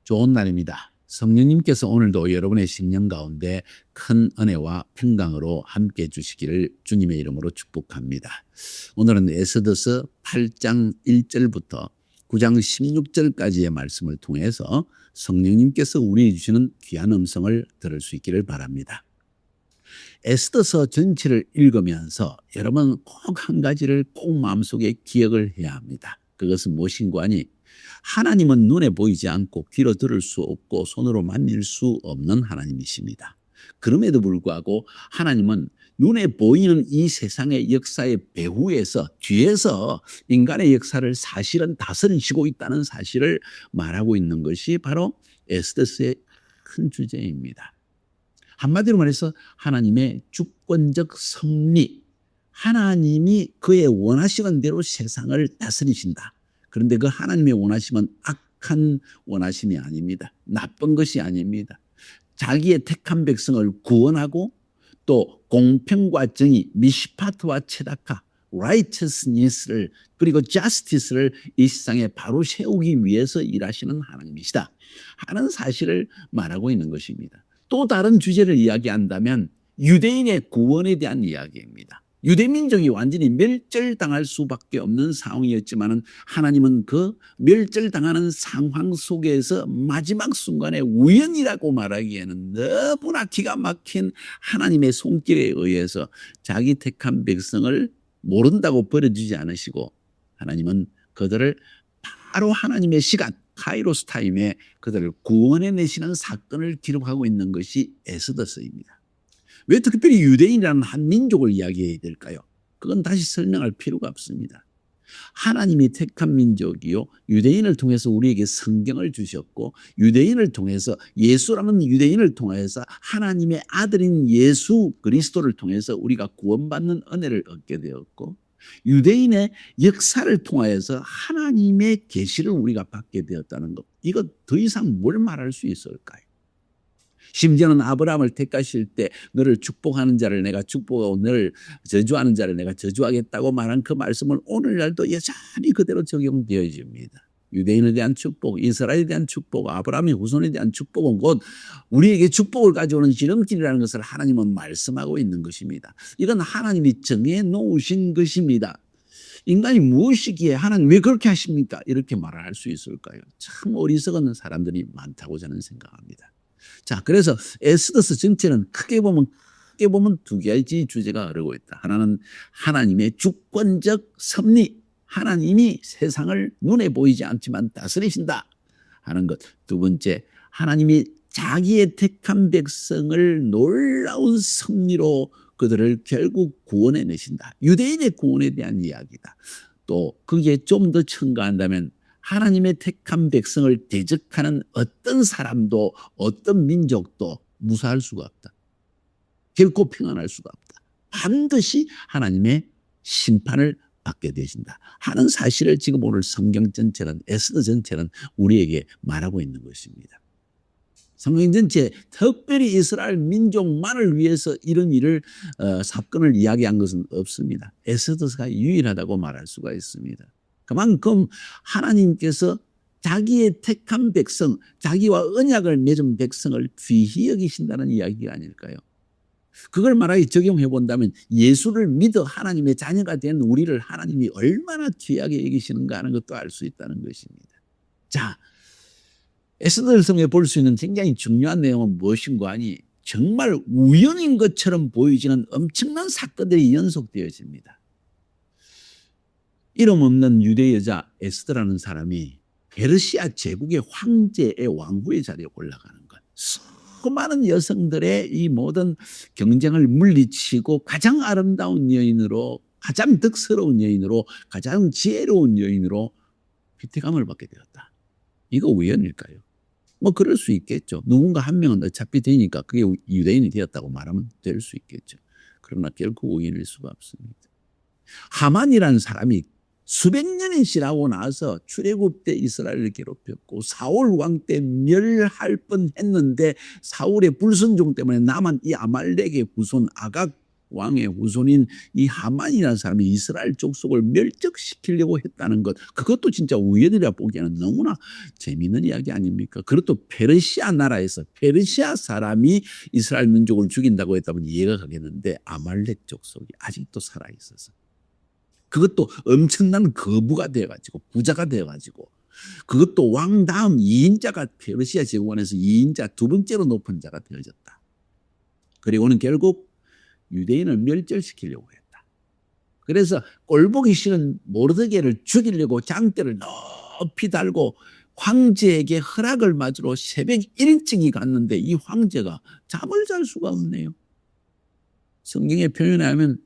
좋은 날입니다. 성령님께서 오늘도 여러분의 심령 가운데 큰 은혜와 평강으로 함께 해 주시기를 주님의 이름으로 축복합니다. 오늘은 에스더서 8장 1절부터 9장 16절까지의 말씀을 통해서 성령님께서 우리에게 주시는 귀한 음성을 들을 수 있기를 바랍니다. 에스더서 전체를 읽으면서 여러분 꼭 한 가지를 꼭 마음속에 기억을 해야 합니다. 그것은 무엇인고 하니 하나님은 눈에 보이지 않고 귀로 들을 수 없고 손으로 만질 수 없는 하나님이십니다. 그럼에도 불구하고 하나님은 눈에 보이는 이 세상의 역사의 배후에서 뒤에서 인간의 역사를 사실은 다스리시고 있다는 사실을 말하고 있는 것이 바로 에스더서의 큰 주제입니다. 한마디로 말해서 하나님의 주권적 섭리, 하나님이 그의 원하시는 대로 세상을 다스리신다. 그런데 그 하나님의 원하심은 악한 원하심이 아닙니다. 나쁜 것이 아닙니다. 자기의 택한 백성을 구원하고 또 공평과 정의, 미시파트와 체다카, righteousness를 그리고 justice를 이 세상에 바로 세우기 위해서 일하시는 하나님이시다 하는 사실을 말하고 있는 것입니다. 또 다른 주제를 이야기한다면 유대인의 구원에 대한 이야기입니다. 유대민족이 완전히 멸절당할 수밖에 없는 상황이었지만 하나님은 그 멸절당하는 상황 속에서 마지막 순간에 우연이라고 말하기에는 너무나 기가 막힌 하나님의 손길에 의해서 자기 택한 백성을 모른다고 버려주지 않으시고 하나님은 그들을 바로 하나님의 시간 카이로스 타임에 그들을 구원해내시는 사건을 기록하고 있는 것이 에스더서입니다. 왜 특별히 유대인이라는 한 민족을 이야기해야 될까요? 그건 다시 설명할 필요가 없습니다. 하나님이 택한 민족이요, 유대인을 통해서 우리에게 성경을 주셨고 유대인을 통해서 예수라는 유대인을 통해서 하나님의 아들인 예수 그리스도를 통해서 우리가 구원받는 은혜를 얻게 되었고 유대인의 역사를 통하여서 하나님의 계시를 우리가 받게 되었다는 것, 이거 더 이상 뭘 말할 수 있을까요? 심지어는 아브라함을 택하실 때 너를 축복하는 자를 내가 축복하고 너를 저주하는 자를 내가 저주하겠다고 말한 그 말씀은 오늘날도 여전히 그대로 적용되어집니다. 유대인에 대한 축복, 이스라엘에 대한 축복, 아브라함의 후손에 대한 축복은 곧 우리에게 축복을 가져오는 지름길이라는 것을 하나님은 말씀하고 있는 것입니다. 이건 하나님이 정해 놓으신 것입니다. 인간이 무엇이기에 하나님 왜 그렇게 하십니까? 이렇게 말을 할 수 있을까요? 참 어리석은 사람들이 많다고 저는 생각합니다. 자, 그래서 에스더서 전체는 크게 보면 두 가지 주제가 흐르고 있다. 하나는 하나님의 주권적 섭리, 하나님이 세상을 눈에 보이지 않지만 다스리신다 하는 것. 두 번째, 하나님이 자기의 택한 백성을 놀라운 섭리로 그들을 결국 구원해내신다. 유대인의 구원에 대한 이야기다. 또 거기에 좀 더 첨가한다면 하나님의 택한 백성을 대적하는 어떤 사람도 어떤 민족도 무사할 수가 없다. 결코 평안할 수가 없다. 반드시 하나님의 심판을 받게 되신다 하는 사실을 지금 오늘 성경 전체는 에스더 전체는 우리에게 말하고 있는 것입니다. 성경 전체 특별히 이스라엘 민족만을 위해서 이런 일을 사건을 이야기한 것은 없습니다. 에스더서가 유일하다고 말할 수가 있습니다. 그만큼 하나님께서 자기의 택한 백성, 자기와 언약을 맺은 백성을 귀히 여기신다는 이야기가 아닐까요? 그걸 말하기 적용해 본다면 예수를 믿어 하나님의 자녀가 된 우리를 하나님이 얼마나 귀하게 여기시는가 하는 것도 알 수 있다는 것입니다. 자, 에스더서에 볼 수 있는 굉장히 중요한 내용은 무엇인고 하니 정말 우연인 것처럼 보이지는 엄청난 사건들이 연속되어집니다. 이름 없는 유대 여자 에스더라는 사람이 페르시아 제국의 황제의 왕후의 자리에 올라가는 것. 수많은 여성들의 이 모든 경쟁을 물리치고 가장 아름다운 여인으로, 가장 덕스러운 여인으로, 가장 지혜로운 여인으로 피태감을 받게 되었다. 이거 우연일까요? 뭐 그럴 수 있겠죠. 누군가 한 명은 어차피 되니까 그게 유대인이 되었다고 말하면 될 수 있겠죠. 그러나 결코 우연일 수가 없습니다. 하만이라는 사람이 수백 년이 지나고 나서 출애굽 때 이스라엘을 괴롭혔고 사울 왕 때 멸할 뻔했는데 사울의 불순종 때문에 남은 이 아말렉의 후손 아각 왕의 후손인 이 하만이라는 사람이 이스라엘 족속을 멸족시키려고 했다는 것, 그것도 진짜 우리들이라 보기에는 너무나 재미있는 이야기 아닙니까? 그것도 페르시아 나라에서 페르시아 사람이 이스라엘 민족을 죽인다고 했다면 이해가 가겠는데 아말렉 족속이 아직도 살아있어서 그것도 엄청난 거부가 되어가지고 부자가 되어가지고 그것도 왕 다음 2인자가 페르시아 제국원에서 2인자 두 번째로 높은 자가 되어졌다. 그리고는 결국 유대인을 멸절시키려고 했다. 그래서 꼴보기 싫은 모르드게를 죽이려고 장대를 높이 달고 황제에게 허락을 맞으러 새벽 일찍이 갔는데 이 황제가 잠을 잘 수가 없네요. 성경에 표현하면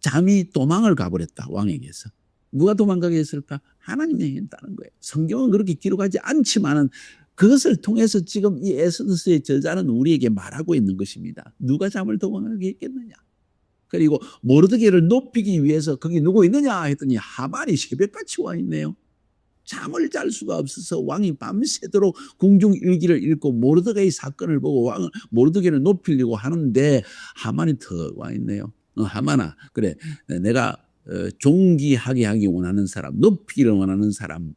잠이 도망을 가버렸다. 왕에게서. 누가 도망가게 했을까? 하나님이 했다는 거예요. 성경은 그렇게 기록하지 않지만은 그것을 통해서 지금 이 에스더스의 저자는 우리에게 말하고 있는 것입니다. 누가 잠을 도망가게 했겠느냐? 그리고 모르드게를 높이기 위해서 거기 누구 있느냐 했더니 하만이 새벽같이 와 있네요. 잠을 잘 수가 없어서 왕이 밤새도록 궁중 일기를 읽고 모르드게의 사건을 보고 모르드게를 높이려고 하는데 하만이 더 와 있네요. 하만아, 그래, 내가 존귀하게 하기 원하는 사람, 높이기를 원하는 사람이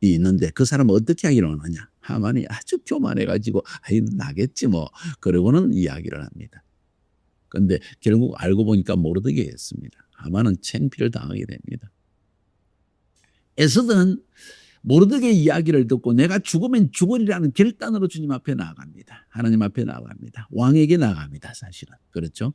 있는데 그 사람은 어떻게 하기를 원하냐? 하만이 아주 교만해가지고 아이 나겠지 뭐 그러고는 이야기를 합니다. 그런데 결국 알고 보니까 모르드게였습니다. 하만은 창피를 당하게 됩니다. 에스더는 모르드게 이야기를 듣고 내가 죽으면 죽으리라는 결단으로 주님 앞에 나아갑니다. 하나님 앞에 나아갑니다. 왕에게 나아갑니다. 사실은. 그렇죠?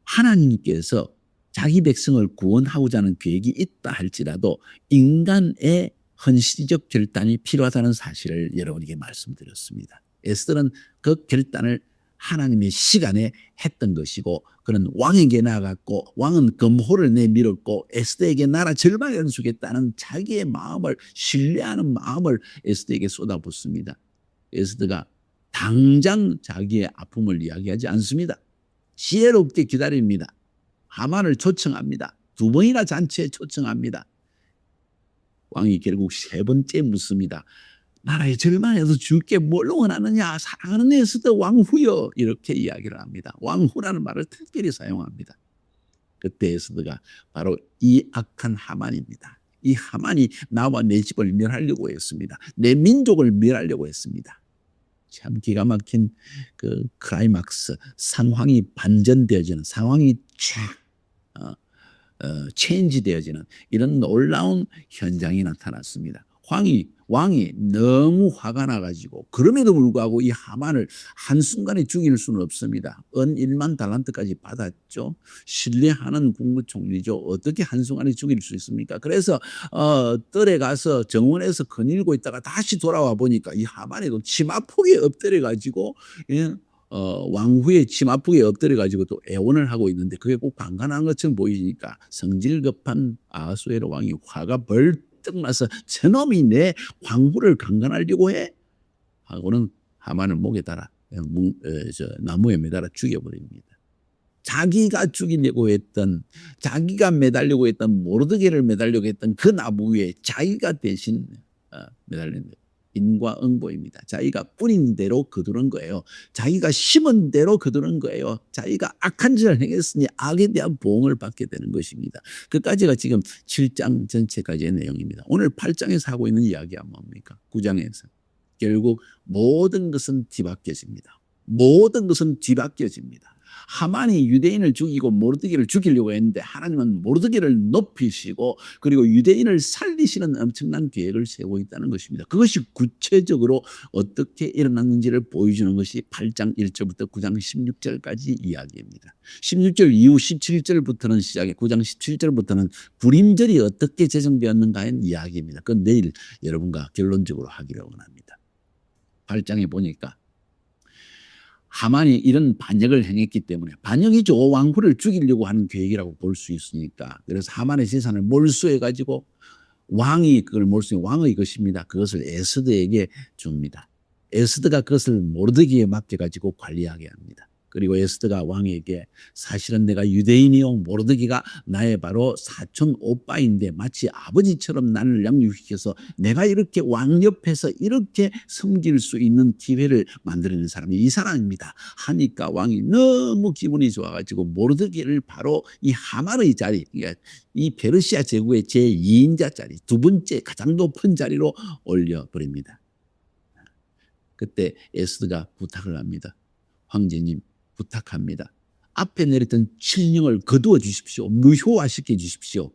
하나님께서 자기 백성을 구원하고자 하는 계획이 있다 할지라도 인간의 헌신적 결단이 필요하다는 사실을 여러분에게 말씀드렸습니다. 에스더는 그 결단을 하나님의 시간에 했던 것이고 그는 왕에게 나아갔고 왕은 검호를 내밀었고 에스더에게 나라 절반을 주겠다는 자기의 마음을 신뢰하는 마음을 에스더에게 쏟아붓습니다. 에스더가 당장 자기의 아픔을 이야기하지 않습니다. 지혜롭게 기다립니다. 하만을 초청합니다. 2번이나 잔치에 초청합니다. 왕이 결국 3번째 묻습니다. 나라의 절반에서 줄게 뭘 원하느냐? 사랑하는 에스더 왕후여. 이렇게 이야기를 합니다. 왕후라는 말을 특별히 사용합니다. 그때 에스더가 바로 이 악한 하만입니다. 이 하만이 나와 내 집을 멸하려고 했습니다. 내 민족을 멸하려고 했습니다. 참 기가 막힌 그 클라이막스, 상황이 반전되어지는, 상황이 체인지 되어지는 이런 놀라운 현장이 나타났습니다. 왕이 너무 화가 나가지고 그럼에도 불구하고 이 하만을 한순간에 죽일 수는 없습니다. 은 1만 달란트까지 받았죠. 신뢰하는 국무총리죠. 어떻게 한순간에 죽일 수 있습니까? 그래서 뜰에 가서 정원에서 거닐고 있다가 다시 돌아와 보니까 이 하만에도 치마폭에 엎드려가지고 왕후의 치마폭에 엎드려가지고 또 애원을 하고 있는데 그게 꼭 방관한 것처럼 보이니까 성질급한 아하수에로 왕이 화가 벌떡 나서 저놈이 내 왕후를 강간하려고 해? 하고는 하만을 목에 달아 나무에 매달아 죽여버립니다. 자기가 죽이려고 했던, 자기가 매달려고 했던 모르드게를 매달려고 했던 그 나무 위에 자기가 대신 매달린 거예요. 인과응보입니다. 자기가 뿌린 대로 거두는 거예요. 자기가 심은 대로 거두는 거예요. 자기가 악한 짓을 행했으니 악에 대한 보응을 받게 되는 것입니다. 그까지가 지금 7장 전체까지의 내용입니다. 오늘 8장에서 하고 있는 이야기가 뭡니까? 9장에서. 결국 모든 것은 뒤바뀌어집니다. 모든 것은 뒤바뀌어집니다. 하만이 유대인을 죽이고 모르드게를 죽이려고 했는데 하나님은 모르드게를 높이시고 그리고 유대인을 살리시는 엄청난 계획을 세우고 있다는 것입니다. 그것이 구체적으로 어떻게 일어났는지를 보여주는 것이 8장 1절부터 9장 16절까지 이야기입니다. 16절 이후 17절부터는 시작해 9장 17절부터는 불임절이 어떻게 제정되었는가의 이야기입니다. 그건 내일 여러분과 결론적으로 하기를 원합니다. 8장에 보니까 하만이 이런 반역을 행했기 때문에, 반역이죠. 왕후를 죽이려고 하는 계획이라고 볼 수 있으니까. 그래서 하만의 재산을 몰수해가지고 왕이 그걸 몰수해 왕의 것입니다. 그것을 에스더에게 줍니다. 에스더가 그것을 모르드게에 맡겨가지고 관리하게 합니다. 그리고 에스더가 왕에게 사실은 내가 유대인이요 모르드게가 나의 바로 사촌 오빠인데 마치 아버지처럼 나를 양육시켜서 내가 이렇게 왕 옆에서 이렇게 섬길 수 있는 기회를 만들어낸 사람이 이 사람입니다 하니까 왕이 너무 기분이 좋아가지고 모르드게를 바로 이 하만의 자리, 그러니까 이 페르시아 제국의 제2인자 자리, 두 번째 가장 높은 자리로 올려버립니다. 그때 에스더가 부탁을 합니다. 황제님 부탁합니다. 앞에 내렸던 칙령을 거두어 주십시오. 무효화시켜 주십시오.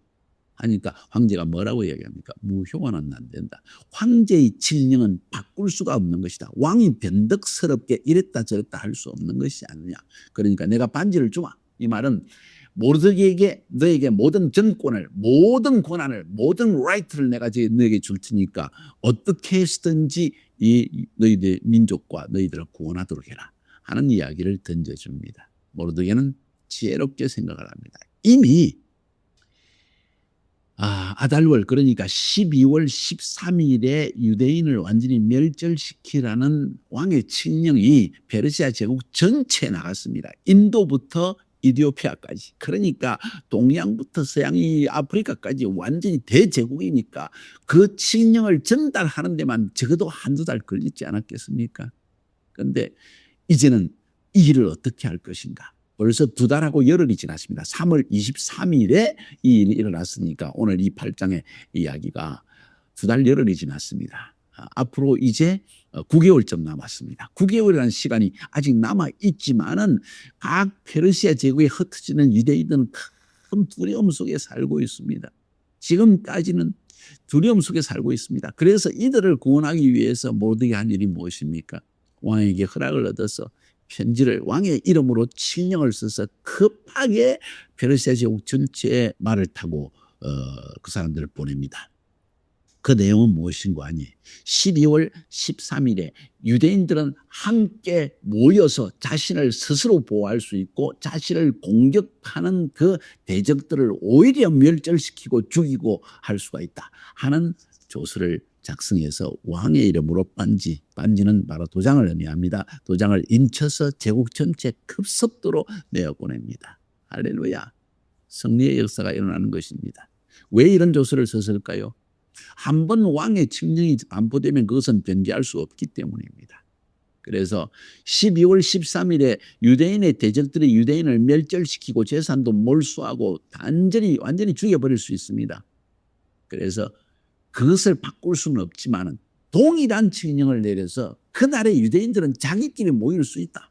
하니까 황제가 뭐라고 이야기합니까? 무효화는 안 된다. 황제의 칙령은 바꿀 수가 없는 것이다. 왕이 변덕스럽게 이랬다 저랬다 할 수 없는 것이 아니냐. 그러니까 내가 반지를 주마. 이 말은 모르드게에게 너에게 모든 전권을, 모든 권한을, 모든 라이트를 내가 너에게 줄 테니까 어떻게 해서든지 이 너희들 민족과 너희들을 구원하도록 해라 하는 이야기를 던져줍니다. 모르드게는 지혜롭게 생각을 합니다. 이미 아달월 그러니까 12월 13일에 유대인을 완전히 멸절시키라는 왕의 칙령이 페르시아 제국 전체에 나갔습니다. 인도부터 이디오피아까지. 그러니까 동양부터 서양이 아프리카까지 완전히 대제국이니까 그 칙령을 전달하는 데만 적어도 한두 달 걸리지 않았겠습니까? 그런데 이제는 이 일을 어떻게 할 것인가? 벌써 2달하고 열흘이 지났습니다. 3월 23일에 이 일이 일어났으니까 오늘 이 8장의 이야기가 2달 열흘이 지났습니다. 앞으로 이제 9개월쯤 남았습니다. 9개월이라는 시간이 아직 남아있지만은 각 페르시아 제국에 흩어지는 유대인들은 큰 두려움 속에 살고 있습니다. 지금까지는 두려움 속에 살고 있습니다. 그래서 이들을 구원하기 위해서 모르드게 한 일이 무엇입니까? 왕에게 허락을 얻어서 편지를 왕의 이름으로 칙령을 써서 급하게 페르시아 제국 전체에 말을 타고 그 사람들을 보냅니다. 그 내용은 무엇인가 하니 12월 13일에 유대인들은 함께 모여서 자신을 스스로 보호할 수 있고 자신을 공격하는 그 대적들을 오히려 멸절시키고 죽이고 할 수가 있다 하는 조서를 작성해서 왕의 이름으로 반지는 바로 도장을 의미합니다. 도장을 인쳐서 제국 전체 급속도로 내어보냅니다. 할렐루야. 승리의 역사가 일어나는 것입니다. 왜 이런 조서를 썼을까요? 한번 왕의 칙령이 반포되면 그것은 변개할 수 없기 때문입니다. 그래서 12월 13일에 유대인의 대적들이 유대인을 멸절시키고 재산도 몰수하고 완전히 죽여버릴 수 있습니다. 그래서 그것을 바꿀 수는 없지만 동일한 칙령을 내려서 그날의 유대인들은 자기끼리 모일 수 있다.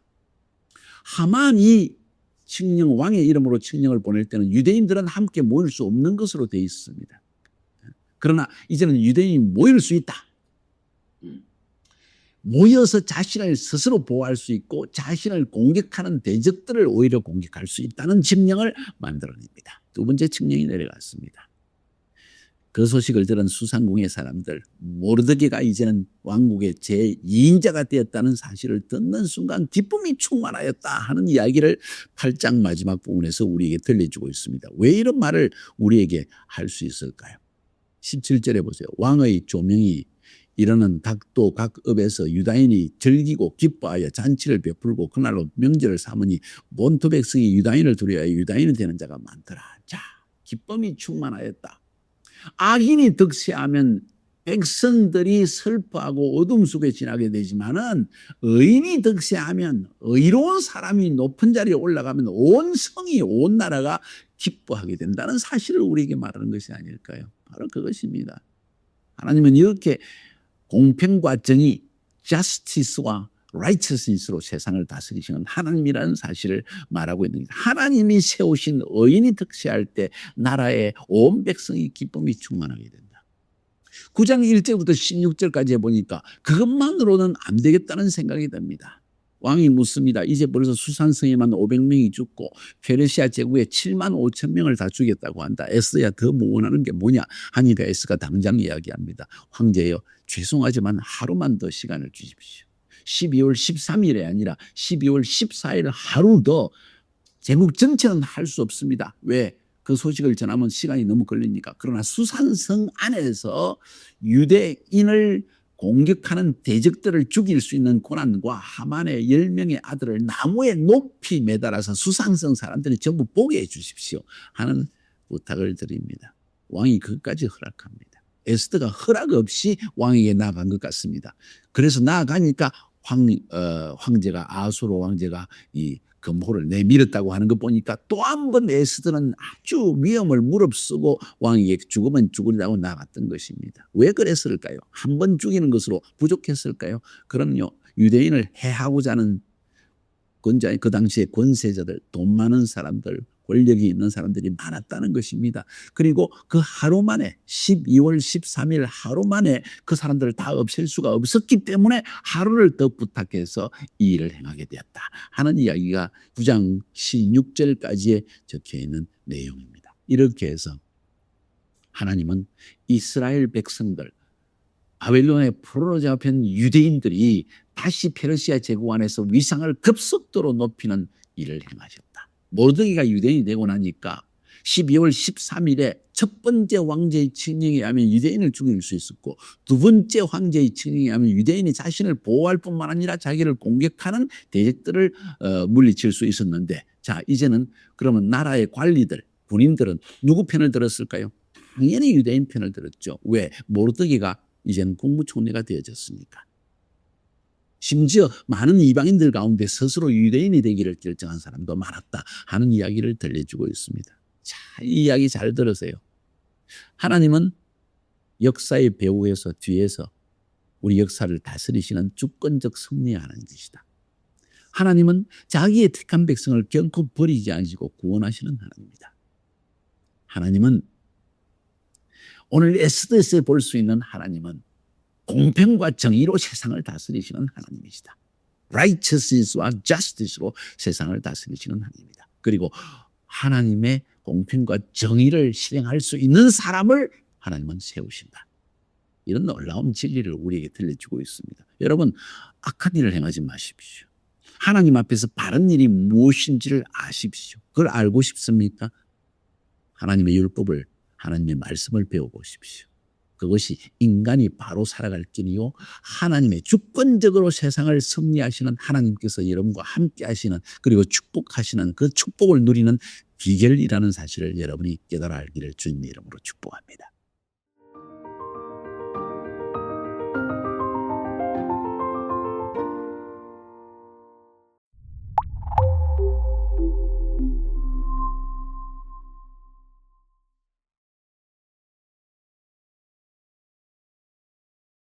하만이 왕의 이름으로 칙령을 보낼 때는 유대인들은 함께 모일 수 없는 것으로 되어 있습니다. 그러나 이제는 유대인이 모일 수 있다. 모여서 자신을 스스로 보호할 수 있고 자신을 공격하는 대적들을 오히려 공격할 수 있다는 칙령을 만들어냅니다. 두 번째 칙령이 내려갔습니다. 그 소식을 들은 수상궁의 사람들, 모르드게가 이제는 왕국의 제2인자가 되었다는 사실을 듣는 순간 기쁨이 충만하였다 하는 이야기를 8장 마지막 부분에서 우리에게 들려주고 있습니다. 왜 이런 말을 우리에게 할 수 있을까요? 17절에 보세요. 왕의 조명이 이르는 각도 각읍에서 유다인이 즐기고 기뻐하여 잔치를 베풀고 그날로 명절을 삼으니 본토 백성이 유다인을 두려워하여 유다인이 되는 자가 많더라. 자, 기쁨이 충만하였다. 악인이 득세하면 백성들이 슬퍼하고 어둠 속에 지나게 되지만은 의인이 득세하면 의로운 사람이 높은 자리에 올라가면 온 성이 온 나라가 기뻐하게 된다는 사실을 우리에게 말하는 것이 아닐까요? 바로 그것입니다. 하나님은 이렇게 공평과 정의, justice와 righteousness로 세상을 다스리시는 하나님이라는 사실을 말하고 있는 겁니다. 하나님이 세우신 의인이 득세할 때 나라의 온 백성이 기쁨이 충만하게 된다. 9장 1절부터 16절까지 해보니까 그것만으로는 안 되겠다는 생각이 듭니다. 왕이 묻습니다. 이제 벌써 수산성에만 500명이 죽고 페르시아 제국에 7만 5천 명을 다 죽였다고 한다. 에스야 더 원하는 게 뭐냐 하니까 에스가 당장 이야기합니다. 황제여 죄송하지만 하루만 더 시간을 주십시오. 12월 13일이 아니라 12월 14일 하루 더 제국 전체는 할 수 없습니다. 왜? 그 소식을 전하면 시간이 너무 걸리니까. 그러나 수산성 안에서 유대인을 공격하는 대적들을 죽일 수 있는 고난과 하만의 10명의 아들을 나무에 높이 매달아서 수상성 사람들이 전부 보게 해 주십시오 하는 부탁을 드립니다. 왕이 그것까지 허락합니다. 에스더가 허락 없이 왕에게 나아간 것 같습니다. 그래서 나아가니까 황제가 아수르 왕제가 이 금호를 내밀었다고 하는 거 보니까 또 한 번 에스더는 아주 위험을 무릅쓰고 왕에게 죽으면 죽으리라고 나갔던 것입니다. 왜 그랬을까요? 한 번 죽이는 것으로 부족했을까요? 그럼요. 유대인을 해하고자 하는 그 당시에 권세자들, 돈 많은 사람들, 권력이 있는 사람들이 많았다는 것입니다. 그리고 그 하루 만에 12월 13일 하루 만에 그 사람들을 다 없앨 수가 없었기 때문에 하루를 더 부탁해서 이 일을 행하게 되었다 하는 이야기가 9장 16절까지에 적혀있는 내용입니다. 이렇게 해서 하나님은 이스라엘 백성들, 바벨론에 포로잡힌 유대인들이 다시 페르시아 제국 안에서 위상을 급속도로 높이는 일을 행하셨다. 모르드게가 유대인이 되고 나니까 12월 13일에 첫 번째 황제의 칙령에 의하면 유대인을 죽일 수 있었고 두 번째 황제의 칙령에 의하면 유대인이 자신을 보호할 뿐만 아니라 자기를 공격하는 대적들을 물리칠 수 있었는데, 자 이제는 그러면 나라의 관리들, 군인들은 누구 편을 들었을까요? 당연히 유대인 편을 들었죠. 왜? 모르드게가 이제는 국무총리가 되어졌으니까. 심지어 많은 이방인들 가운데 스스로 유대인이 되기를 결정한 사람도 많았다 하는 이야기를 들려주고 있습니다. 자, 이 이야기 잘 들으세요. 하나님은 역사의 배후에서 뒤에서 우리 역사를 다스리시는 주권적 섭리하는 것이다. 하나님은 자기의 택한 백성을 결코 버리지 않으시고 구원하시는 하나님입니다. 하나님은 오늘 에스더에서 볼 수 있는 하나님은 공평과 정의로 세상을 다스리시는 하나님이시다. righteousness와 justice로 세상을 다스리시는 하나님입니다. 그리고 하나님의 공평과 정의를 실행할 수 있는 사람을 하나님은 세우신다. 이런 놀라운 진리를 우리에게 들려주고 있습니다. 여러분, 악한 일을 행하지 마십시오. 하나님 앞에서 바른 일이 무엇인지를 아십시오. 그걸 알고 싶습니까? 하나님의 율법을, 하나님의 말씀을 배워보십시오. 그것이 인간이 바로 살아갈 길이요 하나님의 주권적으로 세상을 섭리하시는 하나님께서 여러분과 함께 하시는, 그리고 축복하시는 그 축복을 누리는 비결이라는 사실을 여러분이 깨달아 알기를 주님의 이름으로 축복합니다.